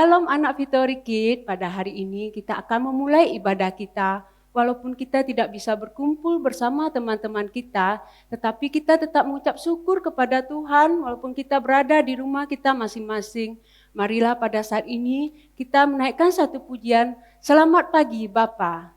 Shalom anak Victory Kid, pada hari ini kita akan memulai ibadah kita. Walaupun kita tidak bisa berkumpul bersama teman-teman kita, tetapi kita tetap mengucap syukur kepada Tuhan walaupun kita berada di rumah kita masing-masing. Marilah pada saat ini kita menaikkan satu pujian, Selamat pagi Bapa.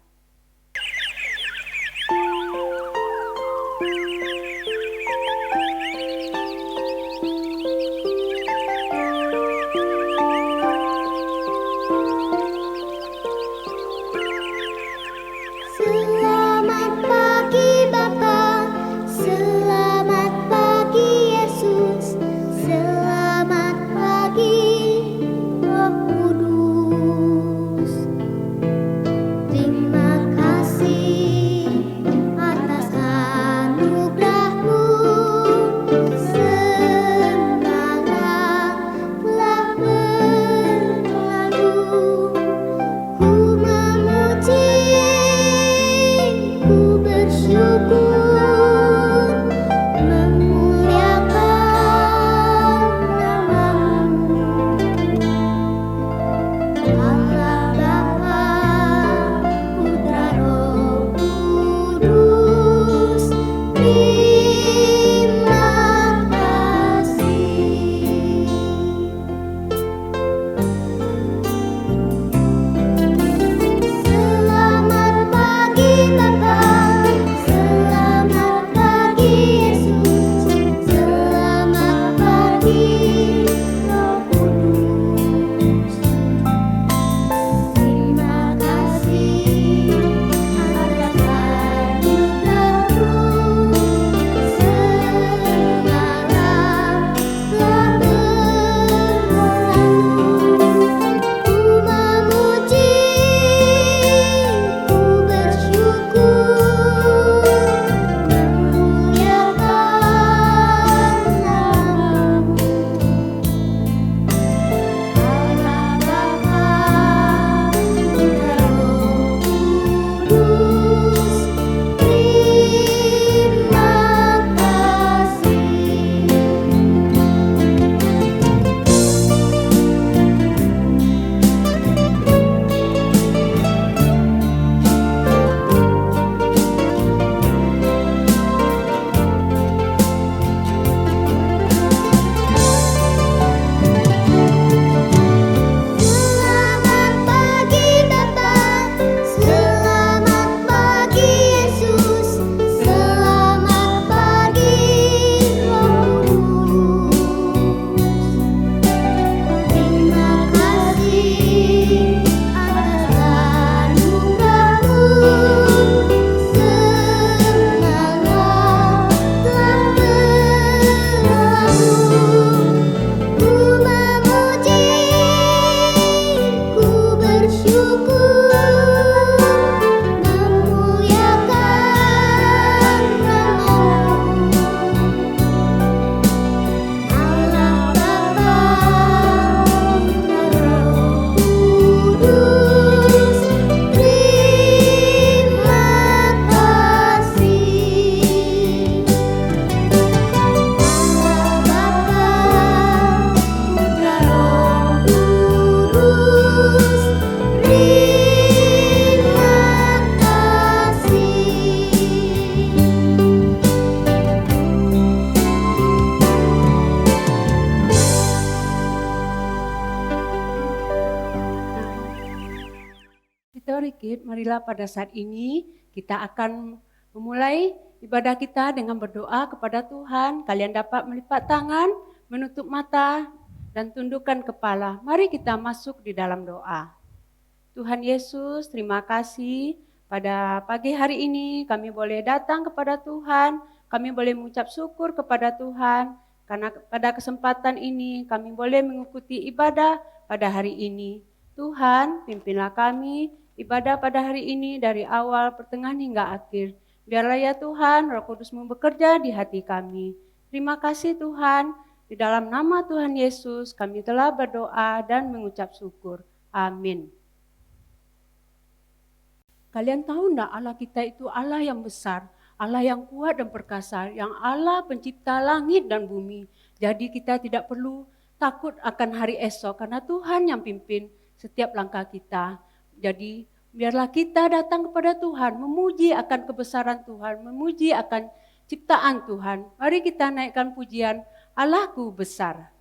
Marilah pada saat ini kita akan memulai ibadah kita dengan berdoa kepada Tuhan. Kalian dapat melipat tangan, menutup mata, dan tundukkan kepala. Mari kita masuk di dalam doa. Tuhan Yesus, terima kasih pada pagi hari ini kami boleh datang kepada Tuhan. Kami boleh mengucap syukur kepada Tuhan. Karena pada kesempatan ini kami boleh mengikuti ibadah pada hari ini. Tuhan, pimpinlah kami ibadah pada hari ini dari awal, pertengahan hingga akhir. Biarlah ya Tuhan, Roh Kudus-Mu bekerja di hati kami. Terima kasih Tuhan, di dalam nama Tuhan Yesus kami telah berdoa dan mengucap syukur. Amin. Kalian tahu enggak Allah kita itu Allah yang besar, Allah yang kuat dan perkasa, yang Allah pencipta langit dan bumi. Jadi kita tidak perlu takut akan hari esok karena Tuhan yang pimpin setiap langkah kita. Jadi biarlah kita datang kepada Tuhan, memuji akan kebesaran Tuhan, memuji akan ciptaan Tuhan. Mari kita naikkan pujian Allahku besar.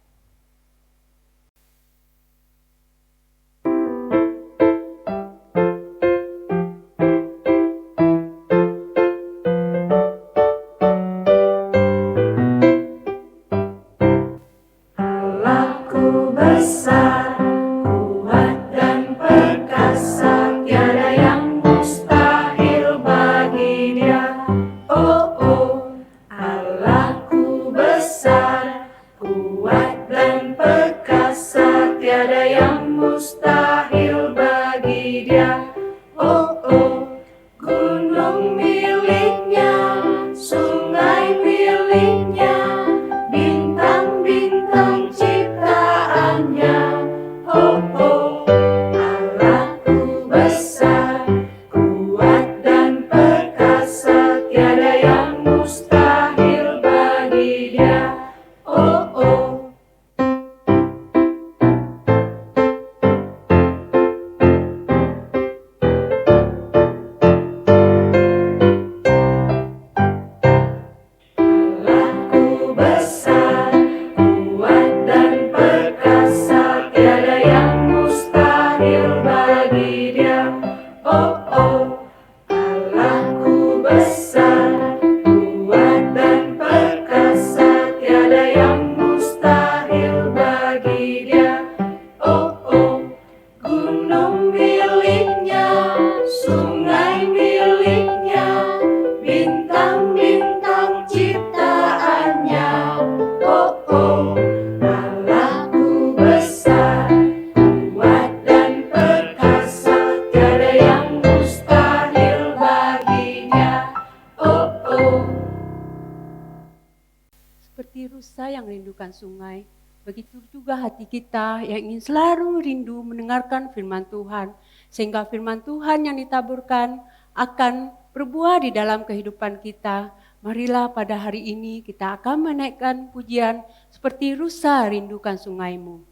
Sungai, begitu juga hati kita yang ingin selalu rindu mendengarkan firman Tuhan, sehingga firman Tuhan yang ditaburkan akan berbuah di dalam kehidupan kita. Marilah pada hari ini kita akan menaikkan pujian seperti rusa rindukan sungaimu.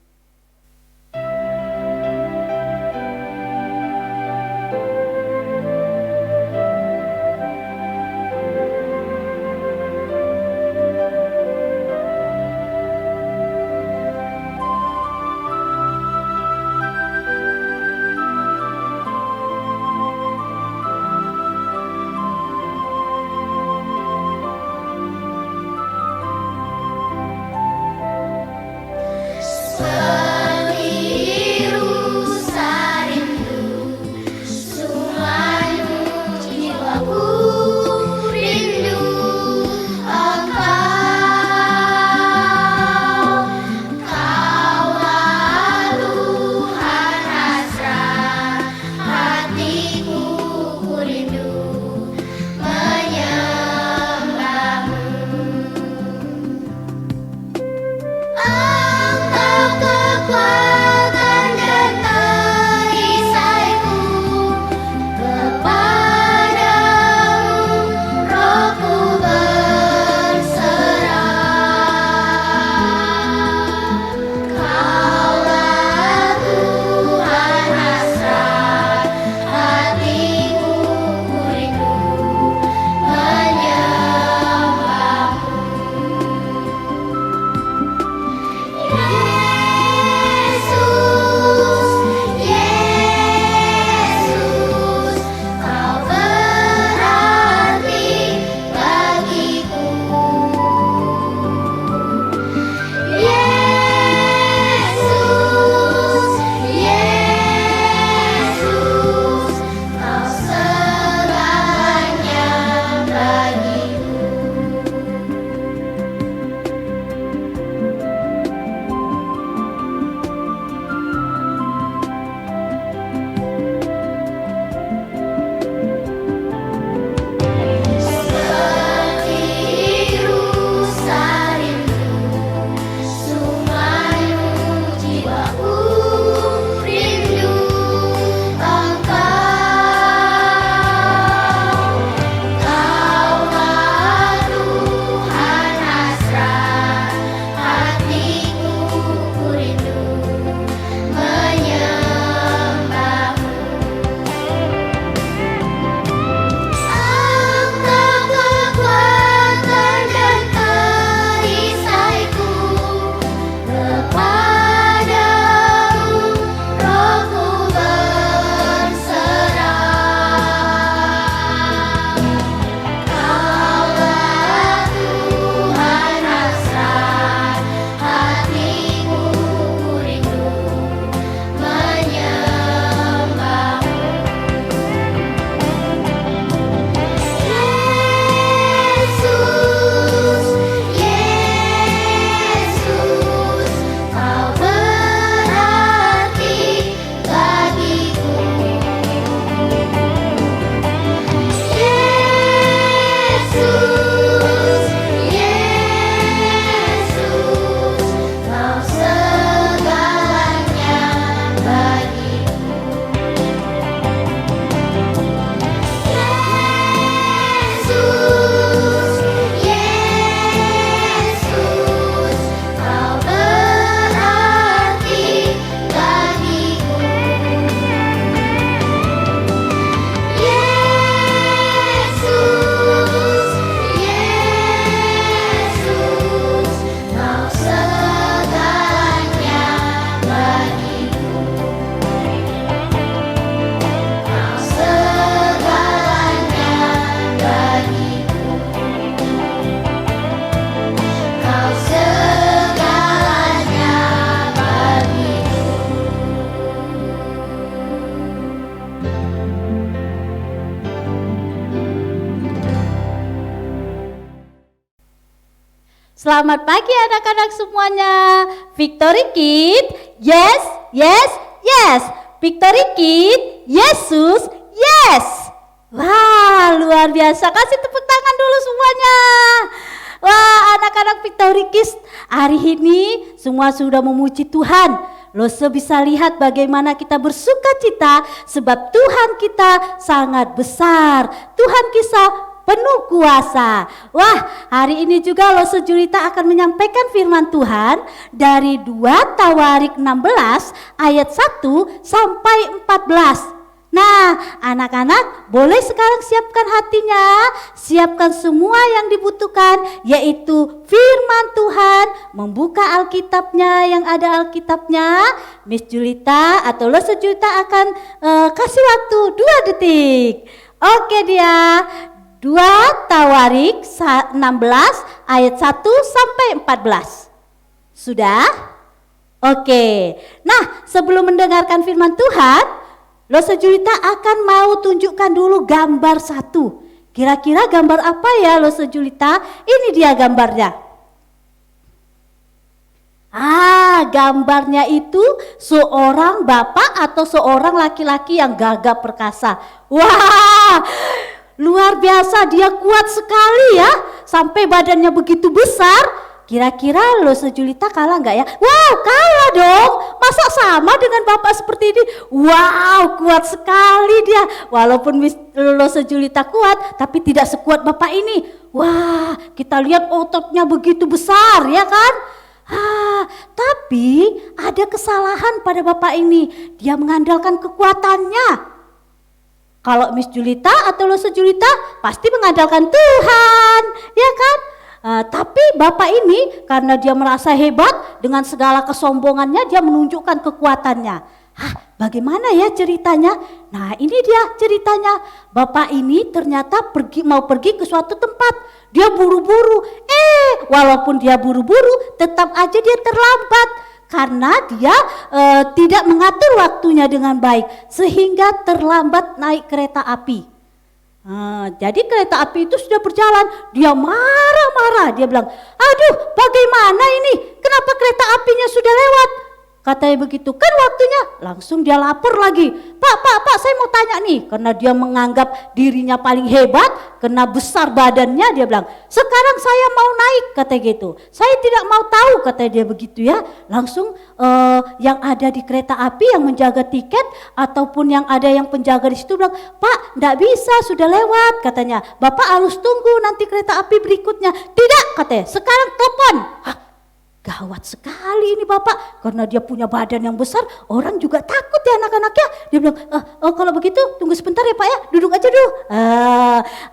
Selalu Selamat pagi anak-anak semuanya. Victory Kid, yes, yes, yes. Victory Kid, Yesus, yes. Wah, luar biasa. Kasih tepuk tangan dulu semuanya. Wah, anak-anak Victory Kids, hari ini semua sudah memuji Tuhan. Lo bisa lihat bagaimana kita bersuka cita sebab Tuhan kita sangat besar. Tuhan kita penuh kuasa. Wah, hari ini juga Lo Sejulita akan menyampaikan firman Tuhan dari 2 Tawarik 16 ayat 1 sampai 14. Nah, anak-anak boleh sekarang siapkan hatinya, siapkan semua yang dibutuhkan, yaitu firman Tuhan, membuka Alkitabnya yang ada Alkitabnya. Miss Julita atau Lo Sejulita akan kasih waktu 2 detik. Oke dia, 2 Tawarik 16 ayat 1 sampai 14. Sudah? Oke. Nah, sebelum mendengarkan firman Tuhan, Lo Sejulita akan mau tunjukkan dulu gambar 1. Kira-kira gambar apa ya Lo Sejulita? Ini dia gambarnya. Gambarnya itu seorang bapak atau seorang laki-laki yang gagah perkasa. Wah, luar biasa, dia kuat sekali ya, sampai badannya begitu besar. Kira-kira Lo Sejulita kalah nggak ya? Wow, kalah dong. Masa sama dengan bapak seperti ini? Wow, kuat sekali dia. Walaupun Lo Sejulita kuat, tapi tidak sekuat bapak ini. Wah, kita lihat ototnya begitu besar ya kan? Tapi ada kesalahan pada bapak ini. Dia mengandalkan kekuatannya. Kalau Miss Julita atau Lo Sejulita pasti mengandalkan Tuhan, ya kan? Tapi bapak ini karena dia merasa hebat, dengan segala kesombongannya dia menunjukkan kekuatannya. Bagaimana ya ceritanya? Nah, ini dia ceritanya. Bapak ini ternyata mau pergi ke suatu tempat. Dia buru-buru. Walaupun dia buru-buru, tetap aja dia terlambat. Karena dia tidak mengatur waktunya dengan baik, sehingga terlambat naik kereta api. Jadi kereta api itu sudah berjalan, dia marah-marah, dia bilang, aduh bagaimana ini, kenapa kereta apinya sudah lewat? Katanya begitu, kan waktunya. Langsung dia lapor lagi, Pak, saya mau tanya nih. Karena dia menganggap dirinya paling hebat, karena besar badannya, dia bilang, sekarang saya mau naik, katanya gitu. Saya tidak mau tahu, katanya dia begitu ya. Langsung yang ada di kereta api yang menjaga tiket ataupun yang ada yang penjaga di situ bilang, Pak, enggak bisa, sudah lewat, katanya. Bapak harus tunggu nanti kereta api berikutnya. Tidak, katanya, sekarang telepon. Gawat sekali ini bapak, karena dia punya badan yang besar, orang juga takut ya anak-anaknya. Dia bilang, kalau begitu tunggu sebentar ya pak ya, duduk aja dulu.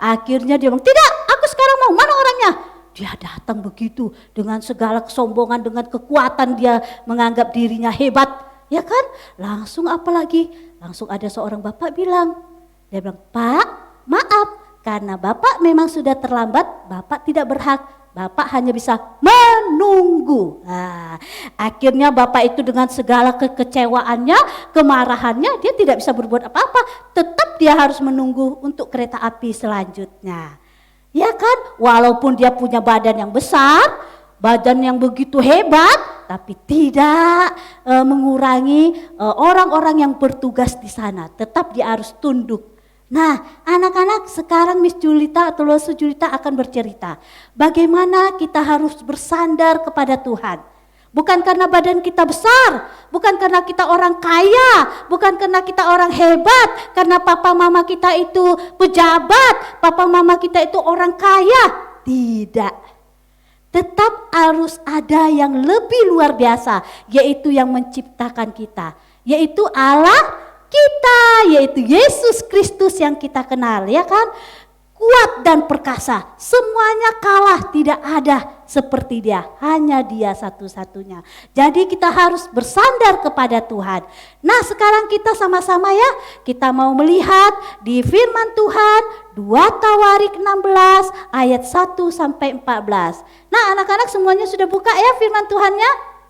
Akhirnya dia bilang, tidak, aku sekarang mau, mana orangnya? Dia datang begitu dengan segala kesombongan, dengan kekuatan dia menganggap dirinya hebat, ya kan? Langsung apalagi, langsung ada seorang bapak bilang, dia bilang, Pak, maaf, karena bapak memang sudah terlambat, bapak tidak berhak. Bapak hanya bisa menunggu. Akhirnya bapak itu dengan segala kekecewaannya, kemarahannya, dia tidak bisa berbuat apa-apa. Tetap dia harus menunggu untuk kereta api selanjutnya. Ya kan, walaupun dia punya badan yang besar, badan yang begitu hebat, tapi tidak mengurangi orang-orang yang bertugas di sana. Tetap dia harus tunduk. Nah, anak-anak, sekarang Miss Julita atau Lo Sejulita akan bercerita bagaimana kita harus bersandar kepada Tuhan. Bukan karena badan kita besar, bukan karena kita orang kaya, bukan karena kita orang hebat, karena papa mama kita itu pejabat, papa mama kita itu orang kaya. Tidak. Tetap harus ada yang lebih luar biasa, yaitu yang menciptakan kita, yaitu Allah kita, yaitu Yesus Kristus yang kita kenal, ya kan? Kuat dan perkasa, semuanya kalah, tidak ada seperti dia, hanya dia satu-satunya. Jadi kita harus bersandar kepada Tuhan. Nah, sekarang kita sama-sama ya, kita mau melihat di firman Tuhan 2 Tawarik 16 ayat 1 sampai 14. Nah, anak-anak semuanya sudah buka ya firman Tuhannya?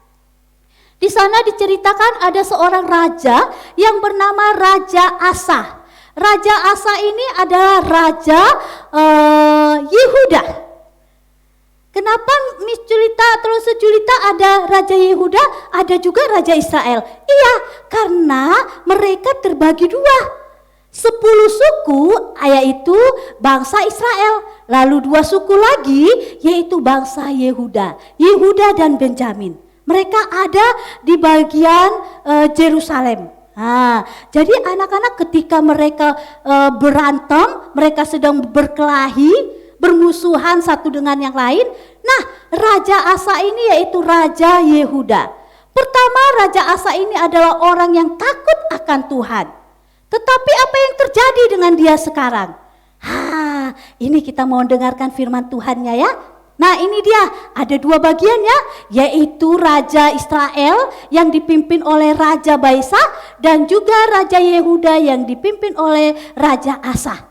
Di sana diceritakan ada seorang raja yang bernama Raja Asa. Raja Asa ini adalah raja Yehuda. Kenapa Miss Julita ada Raja Yehuda, ada juga Raja Israel. Iya, karena mereka terbagi dua. 10 suku yaitu bangsa Israel, lalu 2 suku lagi yaitu bangsa Yehuda dan Benjamin. Mereka ada di bagian Yerusalem. Nah, jadi anak-anak ketika mereka berantem, mereka sedang berkelahi, bermusuhan satu dengan yang lain. Nah, Raja Asa ini yaitu Raja Yehuda. Pertama, Raja Asa ini adalah orang yang takut akan Tuhan. Tetapi apa yang terjadi dengan dia sekarang? Ini kita mau dengarkan firman Tuhannya ya. Nah, ini dia, ada 2 bagiannya, yaitu Raja Israel yang dipimpin oleh Raja Baisa dan juga Raja Yehuda yang dipimpin oleh Raja Asa.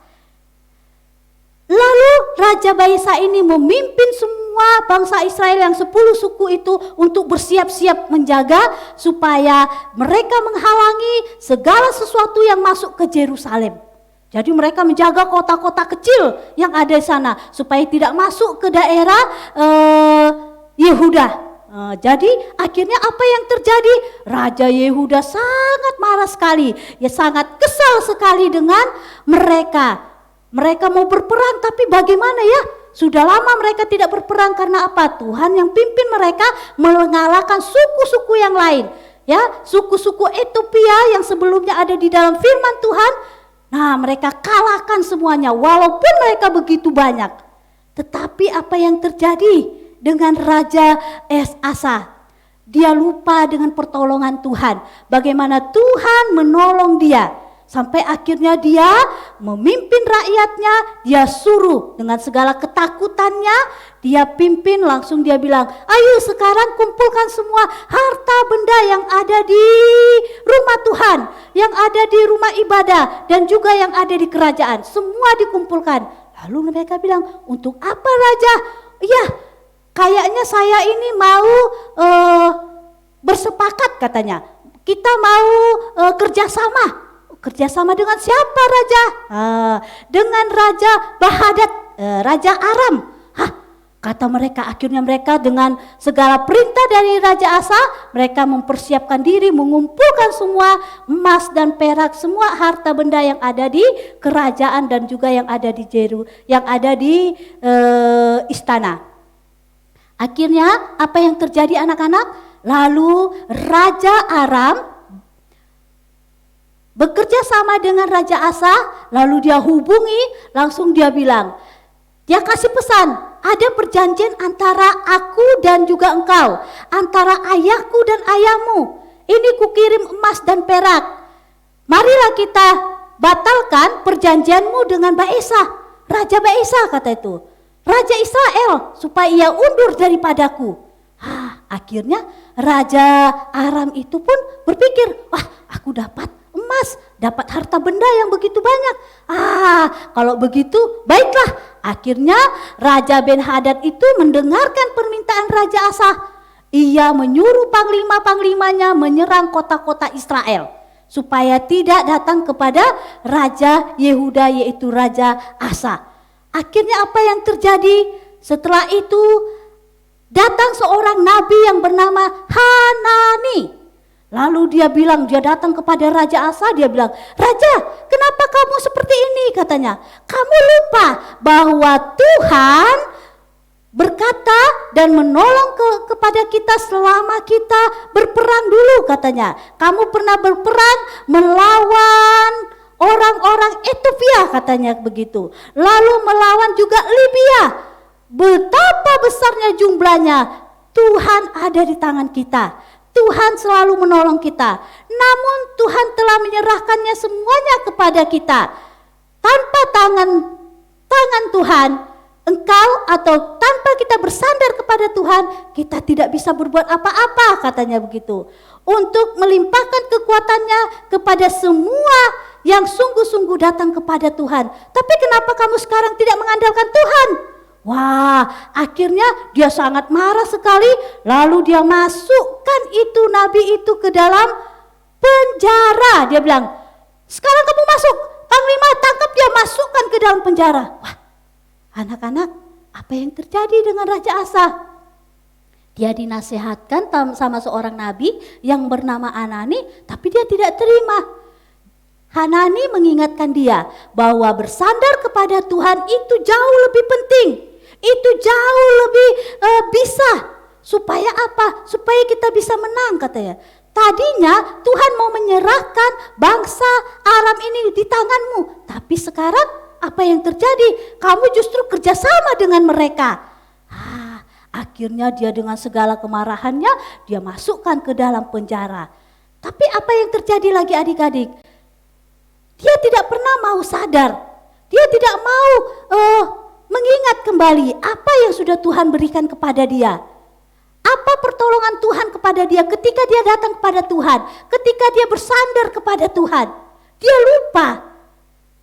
Lalu Raja Baisa ini memimpin semua bangsa Israel yang 10 suku itu untuk bersiap-siap menjaga supaya mereka menghalangi segala sesuatu yang masuk ke Yerusalem. Jadi mereka menjaga kota-kota kecil yang ada di sana supaya tidak masuk ke daerah Yehuda. Jadi akhirnya apa yang terjadi? Raja Yehuda sangat marah sekali, ya sangat kesal sekali dengan mereka. Mereka mau berperang tapi bagaimana ya? Sudah lama mereka tidak berperang karena apa? Tuhan yang pimpin mereka mengalahkan suku-suku yang lain. Ya, suku-suku Ethiopia yang sebelumnya ada di dalam firman Tuhan. Nah, mereka kalahkan semuanya walaupun mereka begitu banyak. Tetapi apa yang terjadi dengan Raja Asa? Dia lupa dengan pertolongan Tuhan. Bagaimana Tuhan menolong dia. Sampai akhirnya dia memimpin rakyatnya, dia suruh dengan segala ketakutannya, dia pimpin langsung dia bilang, ayo sekarang kumpulkan semua harta benda yang ada di rumah Tuhan, yang ada di rumah ibadah dan juga yang ada di kerajaan, semua dikumpulkan. Lalu mereka bilang, untuk apa Raja? Ya, kayaknya saya ini mau bersepakat katanya, kita mau kerjasama. Kerjasama dengan siapa Raja? Dengan Raja Bahadat, Raja Aram. Kata mereka, akhirnya mereka dengan segala perintah dari Raja Asa, mereka mempersiapkan diri, mengumpulkan semua emas dan perak, semua harta benda yang ada di kerajaan dan juga yang ada di istana. Akhirnya apa yang terjadi anak-anak? Lalu Raja Aram bekerja sama dengan Raja Asa, lalu dia hubungi, langsung dia bilang, dia kasih pesan, ada perjanjian antara aku dan juga engkau, antara ayahku dan ayahmu, ini kukirim emas dan perak, marilah kita batalkan perjanjianmu dengan Baesa, Raja Baesa kata itu, Raja Israel, supaya ia undur daripadaku. Akhirnya Raja Aram itu pun berpikir, wah aku dapat emas, dapat harta benda yang begitu banyak. Kalau begitu baiklah. Akhirnya Raja Ben-Hadad itu mendengarkan permintaan Raja Asa. Ia menyuruh panglima-panglimanya menyerang kota-kota Israel supaya tidak datang kepada Raja Yehuda yaitu Raja Asa. Akhirnya apa yang terjadi? Setelah itu datang seorang nabi yang bernama Hanani. Lalu dia bilang, dia datang kepada Raja Asa, dia bilang, Raja, kenapa kamu seperti ini? Katanya, kamu lupa bahwa Tuhan berkata dan menolong kepada kita selama kita berperang dulu katanya. Kamu pernah berperang melawan orang-orang Ethiopia katanya begitu. Lalu melawan juga Libya. Betapa besarnya jumlahnya, Tuhan ada di tangan kita. Tuhan selalu menolong kita. Namun Tuhan telah menyerahkannya semuanya kepada kita. Tanpa tangan Tuhan, engkau atau tanpa kita bersandar kepada Tuhan, kita tidak bisa berbuat apa-apa katanya begitu. Untuk melimpahkan kekuatannya kepada semua yang sungguh-sungguh datang kepada Tuhan. Tapi kenapa kamu sekarang tidak mengandalkan Tuhan? Wah, akhirnya dia sangat marah sekali, lalu dia masukkan itu nabi itu ke dalam penjara. Dia bilang, sekarang kamu masuk, panglima tangkap dia, masukkan ke dalam penjara. Wah, anak-anak, apa yang terjadi dengan Raja Asa? Dia dinasehatkan sama seorang nabi yang bernama Hanani, tapi dia tidak terima. Hanani mengingatkan dia bahwa bersandar kepada Tuhan itu jauh lebih penting. Itu jauh lebih bisa. Supaya apa? Supaya kita bisa menang, katanya. Tadinya Tuhan mau menyerahkan bangsa Aram ini di tanganmu. Tapi sekarang apa yang terjadi? Kamu justru kerjasama dengan mereka. Akhirnya dia dengan segala kemarahannya dia masukkan ke dalam penjara. Tapi apa yang terjadi lagi adik-adik? Dia tidak pernah mau sadar. Dia tidak mau mengingat kembali apa yang sudah Tuhan berikan kepada dia. Apa pertolongan Tuhan kepada dia ketika dia datang kepada Tuhan, ketika dia bersandar kepada Tuhan. Dia lupa.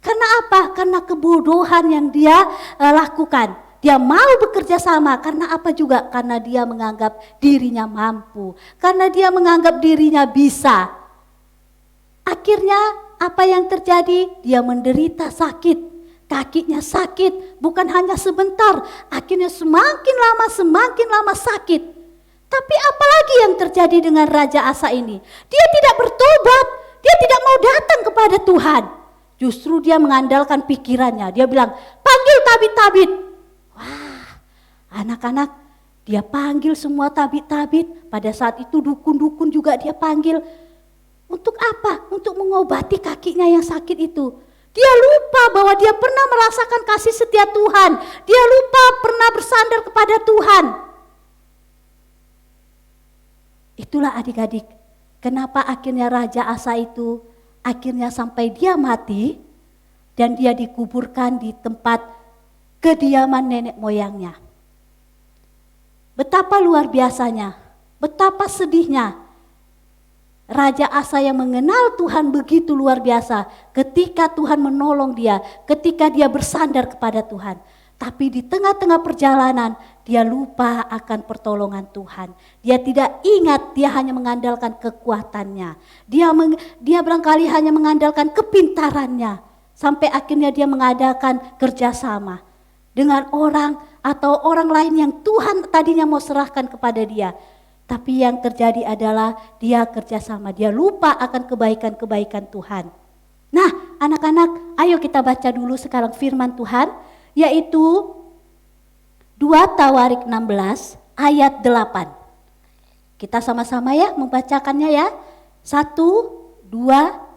Karena apa? Karena kebodohan yang dia lakukan. Dia mau bekerja sama, karena apa juga? Karena dia menganggap dirinya mampu, karena dia menganggap dirinya bisa. Akhirnya apa yang terjadi? Dia menderita sakit, kakinya sakit, bukan hanya sebentar, akhirnya semakin lama sakit. Tapi apalagi yang terjadi dengan Raja Asa ini? Dia tidak bertobat, dia tidak mau datang kepada Tuhan. Justru dia mengandalkan pikirannya, dia bilang, panggil tabit-tabit. Wah, anak-anak, dia panggil semua tabit-tabit. Pada saat itu dukun-dukun juga dia panggil. Untuk apa? Untuk mengobati kakinya yang sakit itu. Dia lupa bahwa dia pernah merasakan kasih setia Tuhan. Dia lupa pernah bersandar kepada Tuhan. Itulah adik-adik, kenapa akhirnya Raja Asa itu akhirnya sampai dia mati dan dia dikuburkan di tempat kediaman nenek moyangnya. Betapa luar biasanya, betapa sedihnya Raja Asa yang mengenal Tuhan begitu luar biasa ketika Tuhan menolong dia, ketika dia bersandar kepada Tuhan. Tapi di tengah-tengah perjalanan dia lupa akan pertolongan Tuhan. Dia tidak ingat, dia hanya mengandalkan kekuatannya. Dia barangkali hanya mengandalkan kepintarannya. Sampai akhirnya dia mengadakan kerjasama dengan orang atau orang lain yang Tuhan tadinya mau serahkan kepada dia. Tapi yang terjadi adalah dia kerjasama, dia lupa akan kebaikan-kebaikan Tuhan. Nah anak-anak, ayo kita baca dulu sekarang firman Tuhan, yaitu 2 Tawarik 16 ayat 8. Kita sama-sama ya membacakannya ya. 1, 2,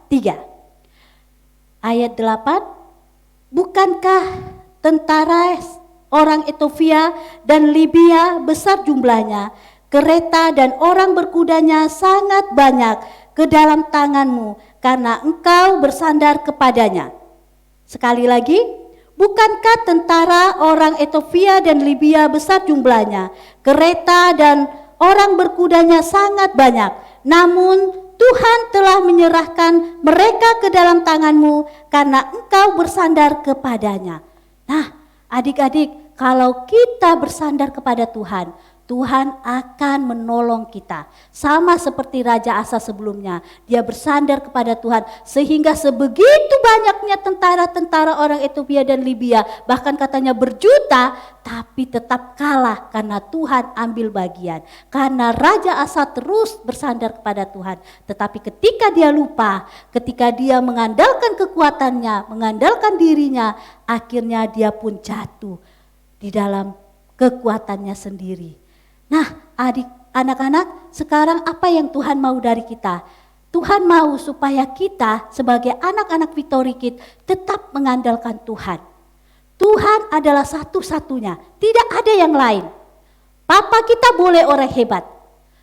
3. Ayat 8, bukankah tentara orang Ethiopia dan Libya besar jumlahnya, kereta dan orang berkudanya sangat banyak ke dalam tanganmu karena engkau bersandar kepadanya. Sekali lagi, bukankah tentara orang Ethiopia dan Libya besar jumlahnya, kereta dan orang berkudanya sangat banyak, namun Tuhan telah menyerahkan mereka ke dalam tanganmu karena engkau bersandar kepadanya. Nah, adik-adik, kalau kita bersandar kepada Tuhan, Tuhan akan menolong kita. Sama seperti Raja Asa sebelumnya, dia bersandar kepada Tuhan sehingga sebegitu banyaknya tentara-tentara orang Ethiopia dan Libya, bahkan katanya berjuta, tapi tetap kalah karena Tuhan ambil bagian. Karena Raja Asa terus bersandar kepada Tuhan. Tetapi ketika dia lupa, ketika dia mengandalkan kekuatannya, mengandalkan dirinya, akhirnya dia pun jatuh di dalam kekuatannya sendiri. Nah, anak-anak, sekarang apa yang Tuhan mau dari kita? Tuhan mau supaya kita sebagai anak-anak Victory Kids tetap mengandalkan Tuhan. Tuhan adalah satu-satunya, tidak ada yang lain. Papa kita boleh orang hebat,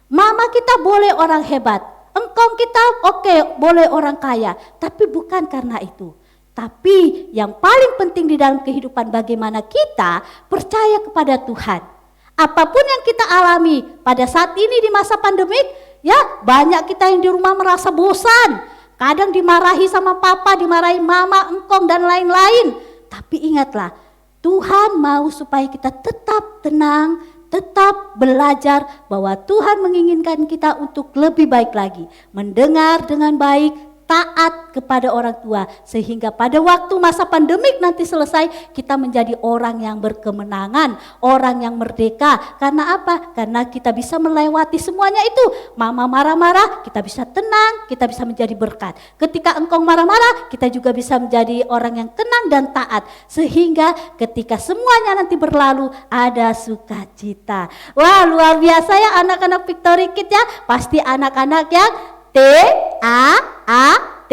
mama kita boleh orang hebat, engkau kita oke, boleh orang kaya, tapi bukan karena itu. Tapi yang paling penting di dalam kehidupan bagaimana kita percaya kepada Tuhan. Apapun yang kita alami pada saat ini di masa pandemik, ya banyak kita yang di rumah merasa bosan. Kadang dimarahi sama papa, dimarahi mama, engkong dan lain-lain. Tapi ingatlah, Tuhan mau supaya kita tetap tenang, tetap belajar bahwa Tuhan menginginkan kita untuk lebih baik lagi. Mendengar dengan baik, taat kepada orang tua, sehingga pada waktu masa pandemik nanti selesai, kita menjadi orang yang berkemenangan, orang yang merdeka. Karena apa? Karena kita bisa melewati semuanya itu. Mama marah-marah, kita bisa tenang, kita bisa menjadi berkat. Ketika engkau marah-marah, kita juga bisa menjadi orang yang tenang dan taat, sehingga ketika semuanya nanti berlalu, ada sukacita. Wah, luar biasa ya anak-anak Victory Kids ya. Pasti anak-anak yang T-A-A-T,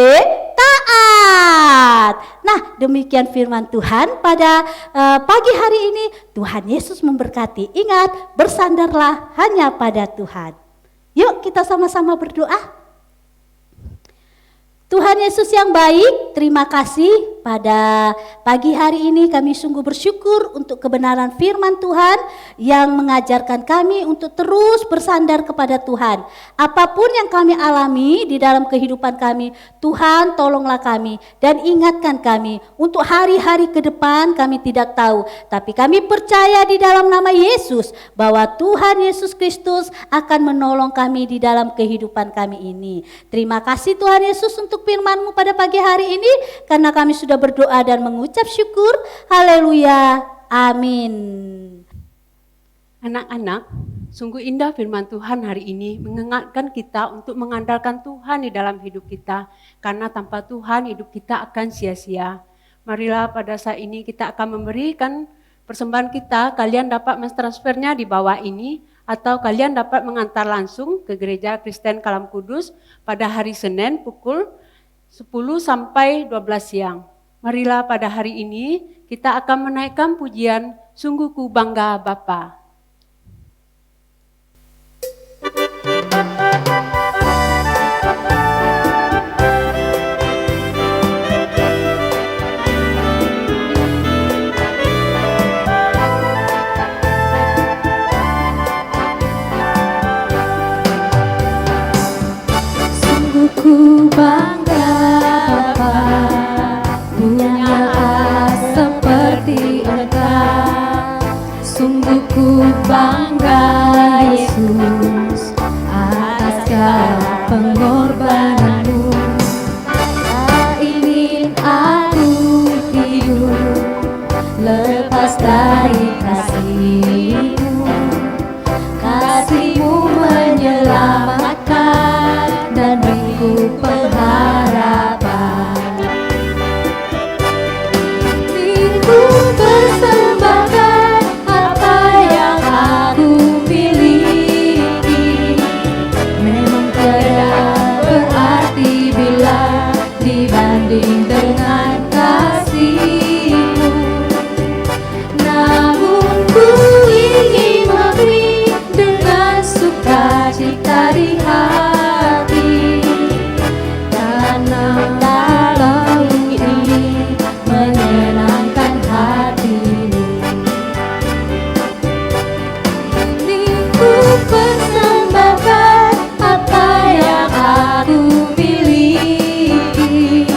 taat. Nah, demikian firman Tuhan pada pagi hari ini. Tuhan Yesus memberkati. Ingat, bersandarlah hanya pada Tuhan. Yuk kita sama-sama berdoa. Tuhan Yesus yang baik, terima kasih pada pagi hari ini kami sungguh bersyukur untuk kebenaran firman Tuhan yang mengajarkan kami untuk terus bersandar kepada Tuhan. Apapun yang kami alami di dalam kehidupan kami, Tuhan tolonglah kami dan ingatkan kami untuk hari-hari ke depan. Kami tidak tahu, tapi kami percaya di dalam nama Yesus bahwa Tuhan Yesus Kristus akan menolong kami di dalam kehidupan kami ini. Terima kasih Tuhan Yesus untuk firman-Mu pada pagi hari ini, karena kami sudah berdoa dan mengucap syukur. Haleluya, amin. Anak-anak, sungguh indah firman Tuhan hari ini mengingatkan kita untuk mengandalkan Tuhan di dalam hidup kita, karena tanpa Tuhan hidup kita akan sia-sia. Marilah pada saat ini kita akan memberikan persembahan kita. Kalian dapat mentransfernya di bawah ini, atau kalian dapat mengantar langsung ke Gereja Kristen Kalam Kudus pada hari Senin pukul 10 sampai 12 siang. Marilah pada hari ini kita akan menaikkan pujian Sungguh Ku Bangga Bapa. Sungguh ku bangga Bapa, punya anak seperti Engkau. Sungguh ku bangga Yesus atas segala pengorbanan-Mu. Tak ingin aku hidup lepas dari kasih-Mu. Kasih-Mu menyelamatkan dan beriku pengharapan. Ku persembahkan apa yang aku miliki. Memang tiada berarti bila dibanding dengan kasih-Mu. Namun ku ingin memberi dengan sukacita di hati, karena dalam ini menyenangkan hati-Mu. Ini ku persembahkan apa yang aku miliki.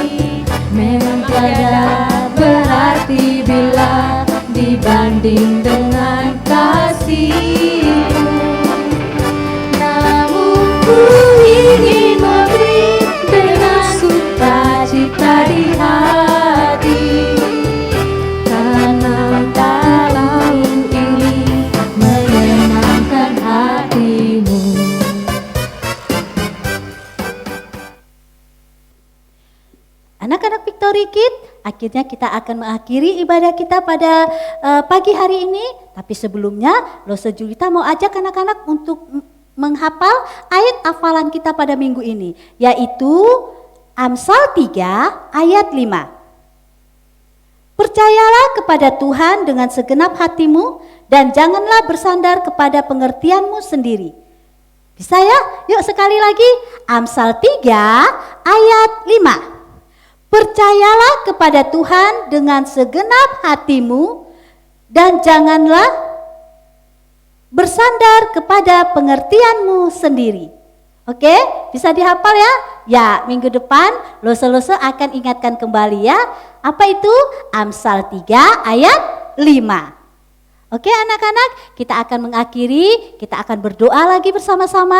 Memang tiada berarti bila dibanding dengan kasih-Mu. Namun ku ingin memberi dengan sukacita di hati, karena dalam ini menyenangkan hati-Mu. Anak-anak Victory Kids, akhirnya kita akan mengakhiri ibadah kita pada pagi hari ini. Tapi sebelumnya, Lose Julita mau ajak anak-anak untuk menghafal ayat hafalan kita pada minggu ini, yaitu Amsal 3 ayat 5. Percayalah kepada Tuhan dengan segenap hatimu dan janganlah bersandar kepada pengertianmu sendiri. Bisa ya? Yuk sekali lagi, Amsal 3 ayat 5. Percayalah kepada Tuhan dengan segenap hatimu dan janganlah bersandar kepada pengertianmu sendiri. Oke, bisa dihafal ya? Ya, minggu depan Lose-Lose akan ingatkan kembali ya. Apa itu? Amsal 3 ayat 5. Oke anak-anak, kita akan mengakhiri, kita akan berdoa lagi bersama-sama.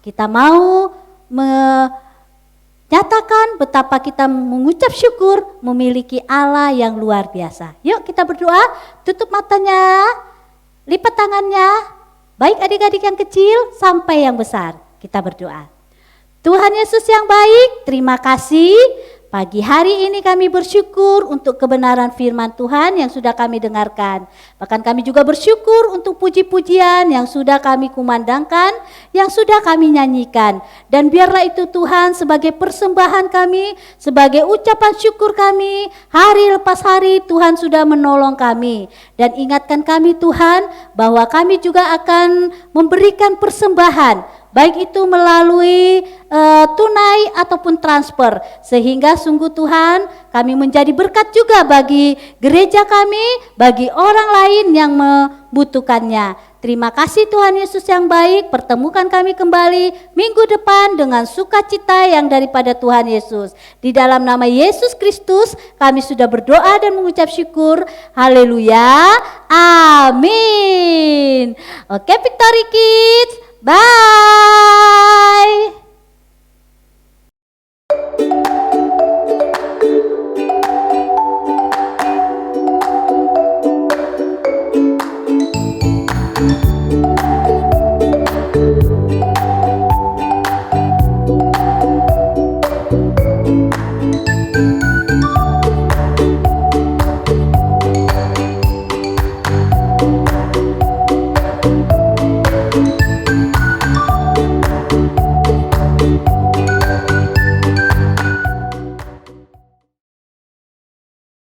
Kita mau Nyatakan betapa kita mengucap syukur memiliki Allah yang luar biasa. Yuk kita berdoa, tutup matanya, lipat tangannya, baik adik-adik yang kecil sampai yang besar. Kita berdoa. Tuhan Yesus yang baik, terima kasih. Pagi hari ini kami bersyukur untuk kebenaran firman Tuhan yang sudah kami dengarkan. Bahkan kami juga bersyukur untuk puji-pujian yang sudah kami kumandangkan, yang sudah kami nyanyikan. Dan biarlah itu Tuhan sebagai persembahan kami, sebagai ucapan syukur kami, hari lepas hari Tuhan sudah menolong kami. Dan ingatkan kami Tuhan bahwa kami juga akan memberikan persembahan, baik itu melalui tunai ataupun transfer, sehingga sungguh Tuhan kami menjadi berkat juga bagi gereja kami, bagi orang lain yang membutuhkannya. Terima kasih Tuhan Yesus yang baik, pertemukan kami kembali minggu depan dengan sukacita yang daripada Tuhan Yesus. Di dalam nama Yesus Kristus kami sudah berdoa dan mengucap syukur. Haleluya, amin. Oke Victory Kids, bye.